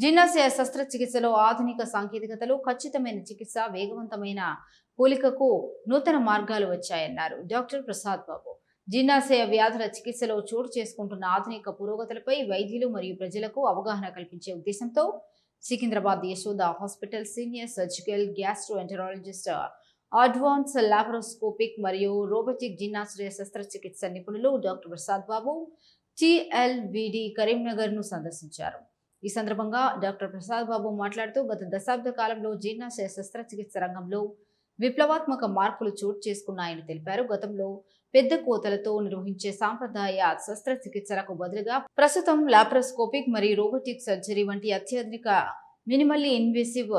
జీర్ణాశయ శస్త్రచికిత్సలో ఆధునిక సాంకేతికతలు, ఖచ్చితమైన చికిత్స, వేగవంతమైన పోలికకు నూతన మార్గాలు వచ్చాయన్నారు డాక్టర్ ప్రసాద్ బాబు. జీర్ణాశయ వ్యాధుల చికిత్సలో చోటు చేసుకుంటున్న ఆధునిక పురోగతులపై వైద్యులు మరియు ప్రజలకు అవగాహన కల్పించే ఉద్దేశంతో Secunderabad Yashoda hospital senior surgical gastroenterologist, advance laparoscopic మరియు రోబోటిక్ జీర్ణాశయ శస్త్రచికిత్స నిపుణులు డాక్టర్ ప్రసాద్ బాబు టిఎల్విడి కరీంనగర్ ను సందర్శించారు. ఈ సందర్భంగా డాక్టర్ ప్రసాద్ బాబు మాట్లాడుతూ, గత దశాబ్ద కాలంలో జీర్ణాశయ శస్త్రచికిత్స రంగంలో విప్లవాత్మక మార్పులు చోటు చేసుకున్నాయని తెలిపారు. గతంలో పెద్ద కోతలతో నిర్వహించే సాంప్రదాయ శస్త్రచికిత్సలకు బదులుగా ప్రస్తుతం లాప్రోస్కోపిక్ మరియు రోబోటిక్ సర్జరీ వంటి అత్యాధునిక మినిమల్లీ ఇన్వేసివ్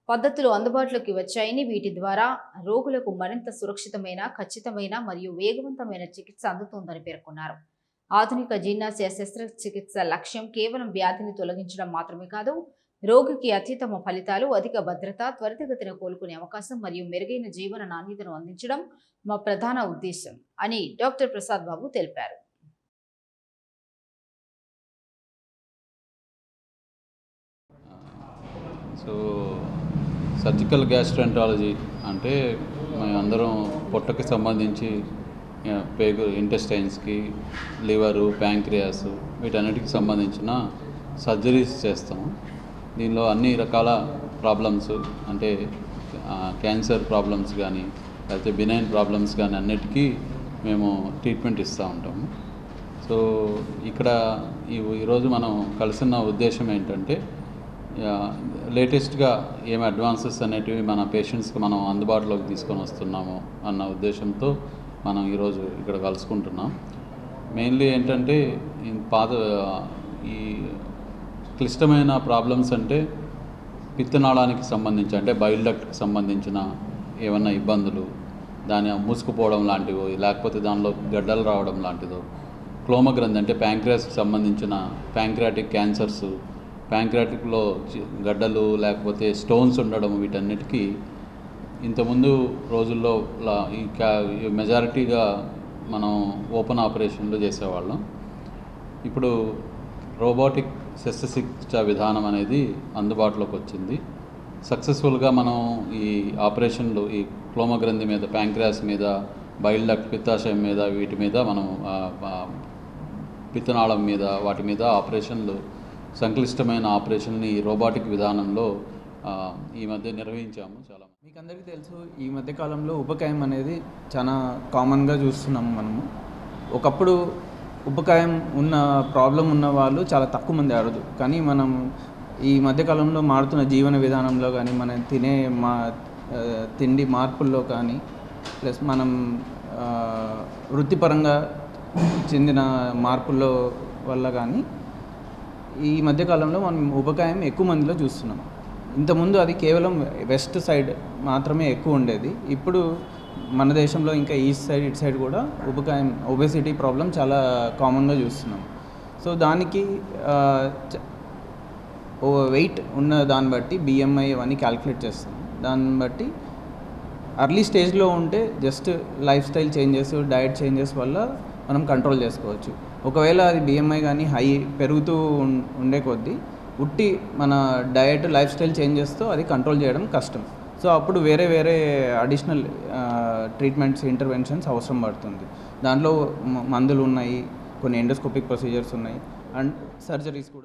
పద్ధతులు అందుబాటులోకి వచ్చాయని, వీటి ద్వారా రోగులకు మరింత సురక్షితమైన, ఖచ్చితమైన మరియు వేగవంతమైన చికిత్స అందుతోందని పేర్కొన్నారు. ఆధునిక జీర్ణాశయ శస్త్రచికిత్స లక్ష్యం కేవలం వ్యాధిని తొలగించడం మాత్రమే కాదు, రోగికి అత్యుత్తమ ఫలితాలు, అధిక భద్రత, త్వరితగతిన కోలుకునే అవకాశం మరియు మెరుగైన జీవన నాణ్యతను అందించడం మా ప్రధాన ఉద్దేశం అని డాక్టర్ ప్రసాద్ బాబు తెలిపారు. సో సర్జికల్ గ్యాస్ట్రోఎంటరాలజీ అంటే అందరం పొట్టకి సంబంధించి పేగు, ఇంటెస్టైన్స్కి, లివరు, ప్యాంక్రియాస్ వీటన్నిటికి సంబంధించిన సర్జరీస్ చేస్తాము. దీనిలో అన్ని రకాల ప్రాబ్లమ్స్ అంటే క్యాన్సర్ ప్రాబ్లమ్స్ కానీ లేకపోతే బినైన్ ప్రాబ్లమ్స్ కానీ అన్నిటికీ మేము ట్రీట్మెంట్ ఇస్తూ ఉంటాము. సో ఇక్కడ ఈరోజు మనం కలిసిన ఉద్దేశం ఏంటంటే, లేటెస్ట్గా ఏం అడ్వాన్సెస్ అనేటివి మన పేషెంట్స్కి మనం అందుబాటులోకి తీసుకొని వస్తున్నాము అన్న ఉద్దేశంతో మనం ఈరోజు ఇక్కడ కలుసుకుంటున్నాం. మెయిన్లీ ఏంటంటే ఈ క్లిష్టమైన ప్రాబ్లమ్స్ అంటే పిత్తనాళానికి సంబంధించి, అంటే బైల్ డక్ట్కి సంబంధించిన ఏమన్నా ఇబ్బందులు, దాని మూసుకుపోవడం లాంటివో లేకపోతే దానిలో గడ్డలు రావడం లాంటిదో, క్లోమగ్రంథి అంటే ప్యాంక్రియాస్కి సంబంధించిన ప్యాంక్రియాటిక్ క్యాన్సర్స్, ప్యాంక్రియాటిక్లో గడ్డలు లేకపోతే స్టోన్స్ ఉండడం, వీటన్నిటికీ ఇంతకుముందు రోజుల్లో ఈ మెజారిటీగా మనం ఓపెన్ ఆపరేషన్లు చేసేవాళ్ళం. ఇప్పుడు రోబోటిక్ శస్త్రచికిత్స విధానం అనేది అందుబాటులోకి వచ్చింది. సక్సెస్ఫుల్గా మనం ఈ ఆపరేషన్లు ఈ క్లోమగ్రంథి మీద, ప్యాంక్రియాస్ మీద, బైల్ డక్ట్, పిత్తాశయం మీద, వీటి మీద మనం పిత్తనాళం మీద, వాటి మీద ఆపరేషన్లు, సంక్లిష్టమైన ఆపరేషన్ని ఈ రోబోటిక్ విధానంలో ఈ మధ్య నిర్వహించాము. చాలా మీకు అందరికీ తెలుసు, ఈ మధ్యకాలంలో ఉపకాయం అనేది చాలా కామన్గా చూస్తున్నాము మనము. ఒకప్పుడు ఉపకాయం ఉన్న ప్రాబ్లం ఉన్న వాళ్ళు చాలా తక్కువ మంది అరుదు. కానీ మనం ఈ మధ్యకాలంలో మారుతున్న జీవన విధానంలో కానీ, మనం తినే తిండి మార్పుల్లో కానీ, ప్లస్ మనం వృత్తిపరంగా చెందిన మార్పుల్లో వల్ల కానీ ఈ మధ్యకాలంలో మనం ఉపకాయం ఎక్కువ మందిలో చూస్తున్నాం. ఇంతకుముందు అది కేవలం వెస్ట్ సైడ్ మాత్రమే ఎక్కువ ఉండేది. ఇప్పుడు మన దేశంలో ఇంకా ఈస్ట్ సైడ్, ఇటు సైడ్ కూడా ఉపకాయం, ఒబెసిటీ ప్రాబ్లం చాలా కామన్గా చూస్తున్నాం. సో దానికి వెయిట్ ఉన్న దాన్ని బట్టి బిఎంఐ అవన్నీ క్యాలిక్యులేట్ చేస్తాం. దాన్ని బట్టి అర్లీ స్టేజ్లో ఉంటే just life style changes, diet changes వల్ల మనం కంట్రోల్ చేసుకోవచ్చు. ఒకవేళ అది బిఎంఐ కానీ హై పెరుగుతూ ఉండే కొద్దీ ఉట్టి మన డయట్, లైఫ్ స్టైల్ చేంజెస్తో అది కంట్రోల్ చేయడం కష్టం. సో అప్పుడు వేరే అడిషనల్ ట్రీట్మెంట్స్, ఇంటర్వెన్షన్స్ అవసరం పడుతుంది. దాంట్లో మందులు ఉన్నాయి, కొన్ని ఎండోస్కోపిక్ ప్రొసీజర్స్ ఉన్నాయి, అండ్ సర్జరీస్ కూడా.